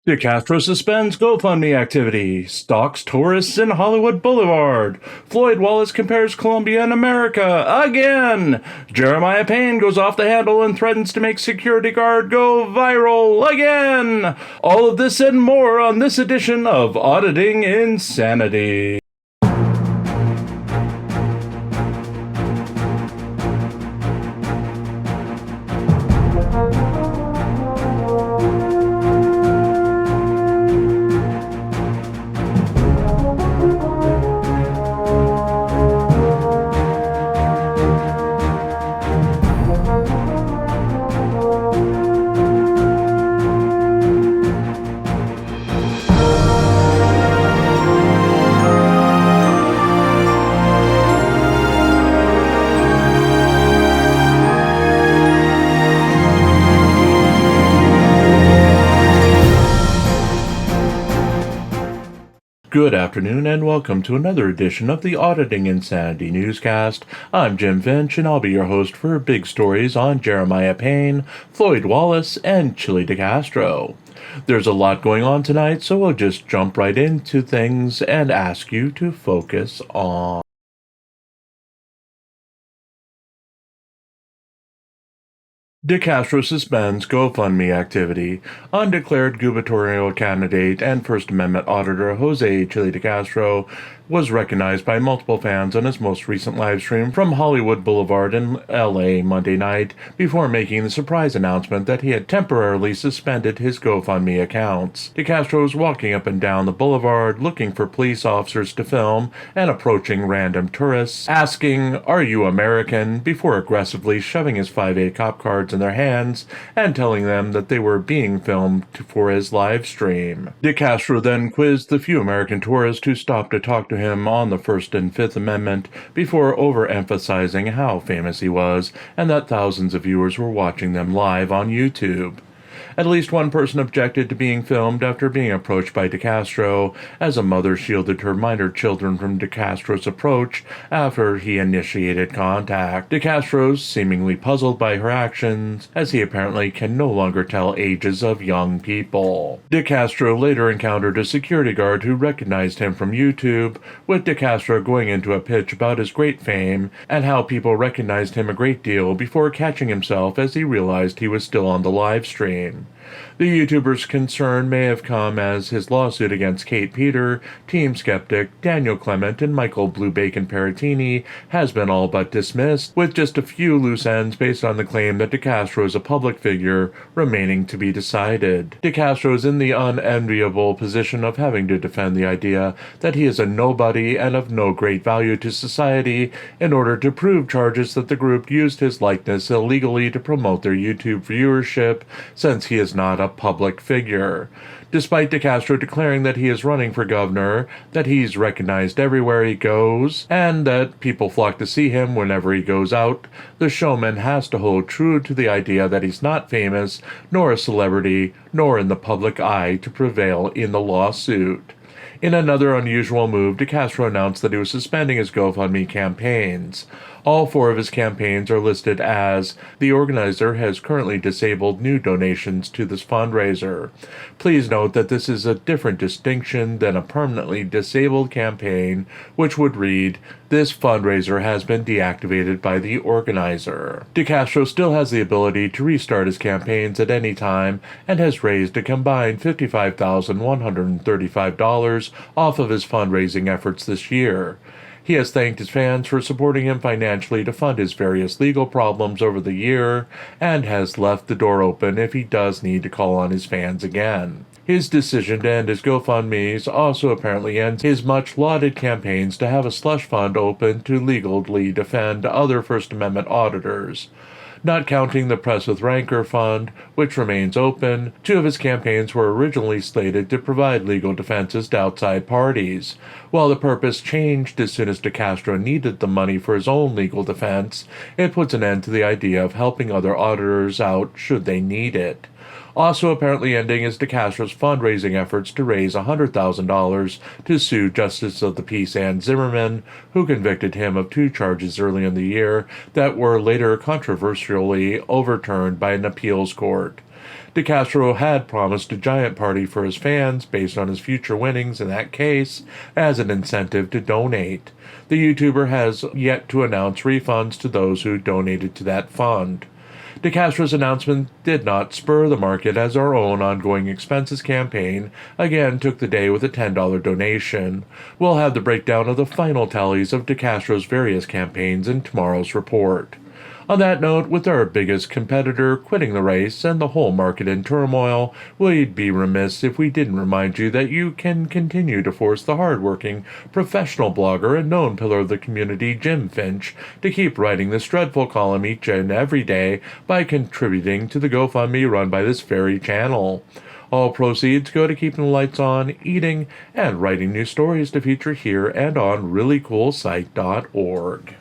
DeCastro suspends GoFundMe activity. Stalks tourists in Hollywood Boulevard. Floyd Wallace compares Colombia and America again. Jeremiah Payne goes off the handle and threatens to make security guard go viral again. All of this and more on this edition of Auditing Insanity. Good afternoon and welcome to another edition of the Auditing Insanity Newscast. I'm Jim Finch and I'll be your host for big stories on Jeremiah Payne, Floyd Wallace, and Chili DeCastro. There's a lot going on tonight, so we'll just jump right into things and ask you to focus on DeCastro suspends GoFundMe activity. Undeclared gubernatorial candidate and First Amendment auditor Jose Chili DeCastro was recognized by multiple fans on his most recent live stream from Hollywood Boulevard in LA Monday night before making the surprise announcement that he had temporarily suspended his GoFundMe accounts. DeCastro was walking up and down the boulevard looking for police officers to film and approaching random tourists, asking, "Are you American?" before aggressively shoving his 5A cop cards in their hands and telling them that they were being filmed for his live stream. DeCastro then quizzed the few American tourists who stopped to talk to him on the First and Fifth Amendment before overemphasizing how famous he was and that thousands of viewers were watching them live on YouTube. At least one person objected to being filmed after being approached by DeCastro, as a mother shielded her minor children from DeCastro's approach after he initiated contact. DeCastro's seemingly puzzled by her actions, as he apparently can no longer tell ages of young people. DeCastro later encountered a security guard who recognized him from YouTube, with DeCastro going into a pitch about his great fame and how people recognized him a great deal before catching himself as he realized he was still on the live stream. The YouTuber's concern may have come as his lawsuit against Kate Peter, Team Skeptic, Daniel Clement, and Michael Blue Bacon Peratini has been all but dismissed, with just a few loose ends based on the claim that DeCastro is a public figure remaining to be decided. DeCastro is in the unenviable position of having to defend the idea that he is a nobody and of no great value to society in order to prove charges that the group used his likeness illegally to promote their YouTube viewership, since he is not a public figure. Despite DeCastro declaring that he is running for governor, that he's recognized everywhere he goes, and that people flock to see him whenever he goes out, the showman has to hold true to the idea that he's not famous, nor a celebrity, nor in the public eye to prevail in the lawsuit. In another unusual move, DeCastro announced that he was suspending his GoFundMe campaigns. All four of his campaigns are listed as the organizer has currently disabled new donations to this fundraiser. Please note that this is a different distinction than a permanently disabled campaign, which would read, "This fundraiser has been deactivated by the organizer." DeCastro still has the ability to restart his campaigns at any time and has raised a combined $55,135 off of his fundraising efforts this year. He has thanked his fans for supporting him financially to fund his various legal problems over the year, and has left the door open if he does need to call on his fans again. His decision to end his GoFundMes also apparently ends his much-lauded campaigns to have a slush fund open to legally defend other First Amendment auditors. Not counting the Press with Rancor Fund, which remains open, two of his campaigns were originally slated to provide legal defenses to outside parties. While the purpose changed as soon as DeCastro needed the money for his own legal defense, it puts an end to the idea of helping other auditors out should they need it. Also apparently ending is DeCastro's fundraising efforts to raise $100,000 to sue Justice of the Peace Ann Zimmerman, who convicted him of 2 charges early in the year that were later controversially overturned by an appeals court. DeCastro had promised a giant party for his fans based on his future winnings in that case as an incentive to donate. The YouTuber has yet to announce refunds to those who donated to that fund. DeCastro's announcement did not spur the market as our own ongoing expenses campaign again took the day with a $10 donation. We'll have the breakdown of the final tallies of DeCastro's various campaigns in tomorrow's report. On that note, with our biggest competitor quitting the race and the whole market in turmoil, we'd be remiss if we didn't remind you that you can continue to force the hardworking, professional blogger and known pillar of the community, Jim Finch, to keep writing this dreadful column each and every day by contributing to the GoFundMe run by this very channel. All proceeds go to keeping the lights on, eating, and writing new stories to feature here and on ReallyCoolSite.org.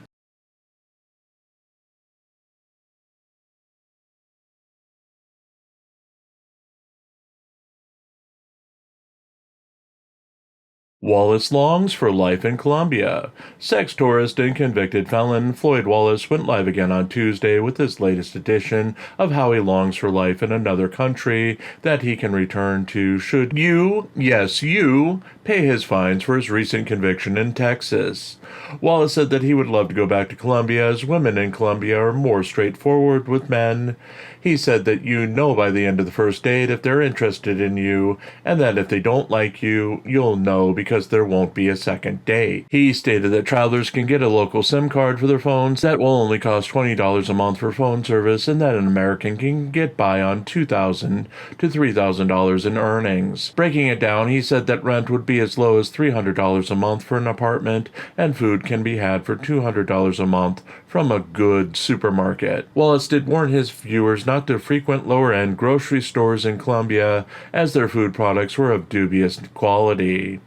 Wallace longs for life in Colombia. Sex tourist and convicted felon Floyd Wallace went live again on Tuesday with his latest edition of how he longs for life in another country that he can return to should you, yes you, pay his fines for his recent conviction in Texas. Wallace said that he would love to go back to Colombia as women in Colombia are more straightforward with men. He said that you know by the end of the first date if they're interested in you, and that if they don't like you, you'll know because there won't be a second date. He stated that travelers can get a local SIM card for their phones that will only cost $20 a month for phone service, and that an American can get by on $2,000 to $3,000 in earnings. Breaking it down, he said that rent would be as low as $300 a month for an apartment, and food can be had for $200 a month from a good supermarket. Wallace did warn his viewers not to frequent lower-end grocery stores in Colombia as their food products were of dubious quality.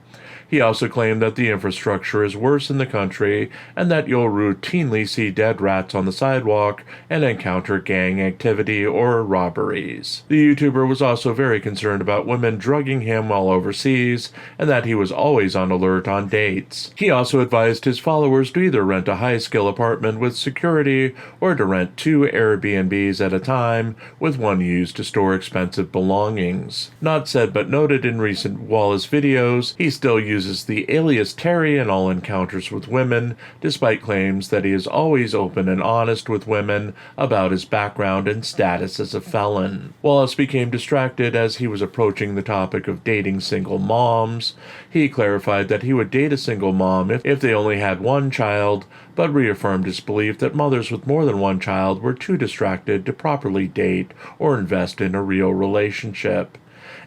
He also claimed that the infrastructure is worse in the country and that you'll routinely see dead rats on the sidewalk and encounter gang activity or robberies. The YouTuber was also very concerned about women drugging him while overseas and that he was always on alert on dates. He also advised his followers to either rent a high-skill apartment with security or to rent 2 Airbnbs at a time, with one used to store expensive belongings. Not said but noted in recent Wallace videos, he still uses the alias Terry in all encounters with women, despite claims that he is always open and honest with women about his background and status as a felon. Wallace became distracted as he was approaching the topic of dating single moms. He clarified that he would date a single mom if they only had one child, but reaffirmed his belief that mothers with more than one child were too distracted to properly date or invest in a real relationship.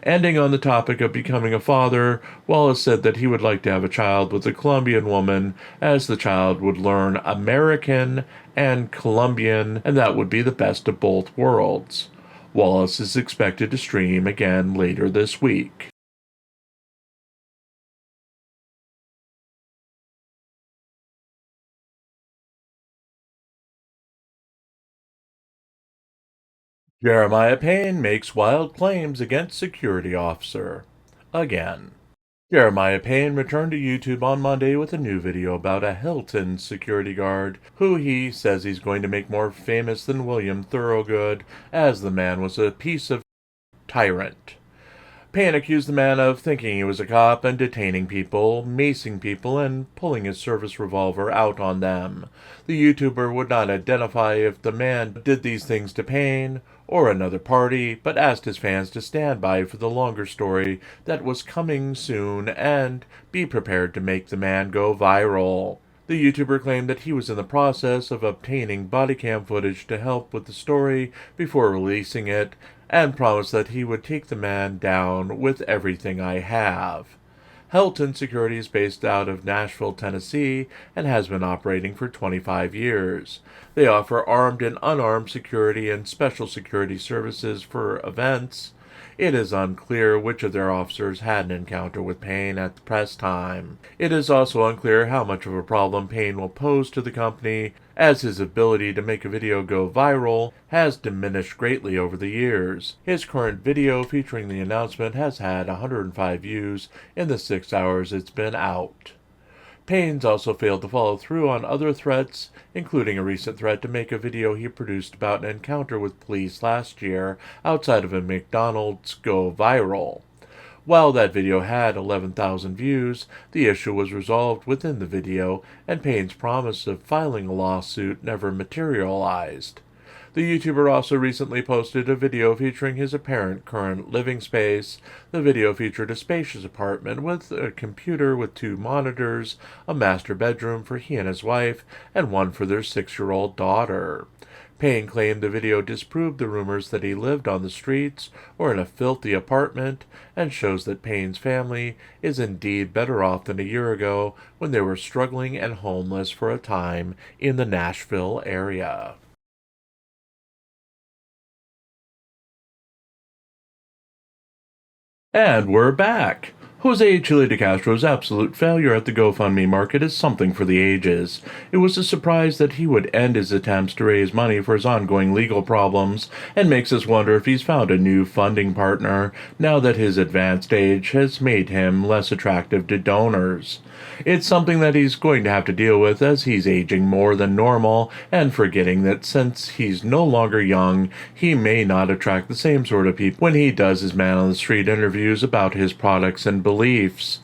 Ending on the topic of becoming a father, Wallace said that he would like to have a child with a Colombian woman, as the child would learn American and Colombian, and that would be the best of both worlds. Wallace is expected to stream again later this week. Jeremiah Payne makes wild claims against security officer. Again. Jeremiah Payne returned to YouTube on Monday with a new video about a Hilton security guard who he says he's going to make more famous than William Thorogood, as the man was a piece of tyrant. Payne accused the man of thinking he was a cop and detaining people, macing people, and pulling his service revolver out on them. The YouTuber would not identify if the man did these things to Payne or another party, but asked his fans to stand by for the longer story that was coming soon and be prepared to make the man go viral. The YouTuber claimed that he was in the process of obtaining body cam footage to help with the story before releasing it, and promised that he would take the man down with everything I have. Hilton Security is based out of Nashville, Tennessee, and has been operating for 25 years. They offer armed and unarmed security and special security services for events. It is unclear which of their officers had an encounter with Payne at the press time. It is also unclear how much of a problem Payne will pose to the company, as his ability to make a video go viral has diminished greatly over the years. His current video featuring the announcement has had 105 views in the 6 hours it's been out. Payne's also failed to follow through on other threats, including a recent threat to make a video he produced about an encounter with police last year outside of a McDonald's go viral. While that video had 11,000 views, the issue was resolved within the video, and Payne's promise of filing a lawsuit never materialized. The YouTuber also recently posted a video featuring his apparent current living space. The video featured a spacious apartment with a computer with 2 monitors, a master bedroom for he and his wife, and one for their 6-year-old daughter. Payne claimed the video disproved the rumors that he lived on the streets or in a filthy apartment, and shows that Payne's family is indeed better off than a year ago when they were struggling and homeless for a time in the Nashville area. And we're back. Jose Chile DeCastro's absolute failure at the GoFundMe market is something for the ages. It was a surprise that he would end his attempts to raise money for his ongoing legal problems, and makes us wonder if he's found a new funding partner now that his advanced age has made him less attractive to donors. It's something that he's going to have to deal with as he's aging more than normal, and forgetting that since he's no longer young, he may not attract the same sort of people when he does his man on the street interviews about his products and beliefs.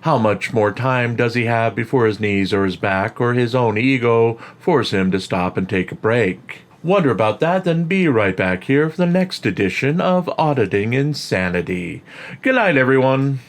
How much more time does he have before his knees or his back or his own ego force him to stop and take a break? Wonder about that, then be right back here for the next edition of Auditing Insanity. Good night, everyone.